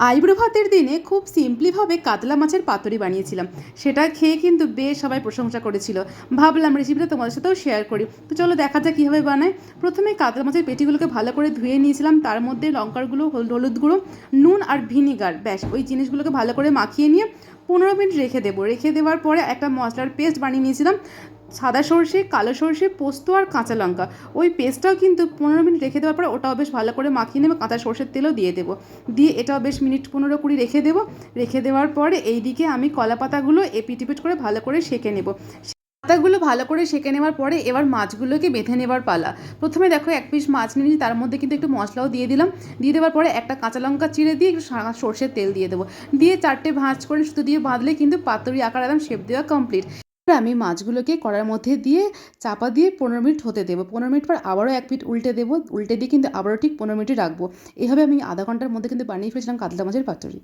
আইবুড়ো ভাতের দিনে খুব সিম্পলিভাবে কাতলা মাছের পাতুরি বানিয়েছিলাম। সেটা খেয়ে কিন্তু বেশ সবাই প্রশংসা করেছিল। ভাবলাম রেসিপিটা তোমাদের সাথেও শেয়ার করি। তো চলো দেখা যাক কীভাবে বানায়। প্রথমে কাতলা মাছের পেটিগুলোকে ভালো করে ধুয়ে নিয়েছিলাম। তার মধ্যে লঙ্কার গুঁড়ো, হলুদ গুঁড়ো, নুন আর ভিনিগার, ব্যাস ওই জিনিসগুলোকে ভালো করে মাখিয়ে নিয়ে 15 মিনিট রেখে দেবো। রেখে দেওয়ার পরে একটা মশলার পেস্ট বানিয়ে নিয়েছিলাম। সাদা সর্ষে, কালো সর্ষে, পোস্ত আর কাঁচা লঙ্কা। ওই পেস্টটাও কিন্তু 15 মিনিট রেখে দেওয়ার পরে ওটাও বেশ ভালো করে মাখিয়ে নেবো। কাঁচা সর্ষের তেলও দিয়ে দেবো। দিয়ে এটাও বেশ মিনিট 15-20 রেখে দেবো। রেখে দেওয়ার পরে এই দিকে আমি কলা পাতাগুলো এপিট ওপিট করে ভালো করে সেঁকে নেব। পাতাগুলো ভালো করে সেঁকে নেওয়ার পরে এবার মাছগুলোকে বেঁধে নেওয়ার পালা। প্রথমে দেখো 1 পিস মাছ নিয়ে নিয়েছি, তার মধ্যে কিন্তু একটু মশলাও দিয়ে দিলাম। দিয়ে দেওয়ার পরে একটা কাঁচা লঙ্কা চিড়ে দিয়ে একটু সর্ষের তেল দিয়ে দেবো। দিয়ে 4টে ভাঁজ করে সুতো দিয়ে বাঁধলে কিন্তু পাতুরি আকার একদম শেপ দেওয়া কমপ্লিট। এবার আমি মাছগুলোকে কড়ার মধ্যে দিয়ে চাপা দিয়ে 15 মিনিট হতে দেবো। 15 মিনিট পর আবারও 1 পিঠ উল্টে দেবো। উল্টে দিয়ে কিন্তু আবারও ঠিক 15 মিনিটই রাখবো। এভাবে আমি আধা ঘন্টার মধ্যে কিন্তু বানিয়ে ফেলেছিলাম কাতলা মাছের পাতুরি।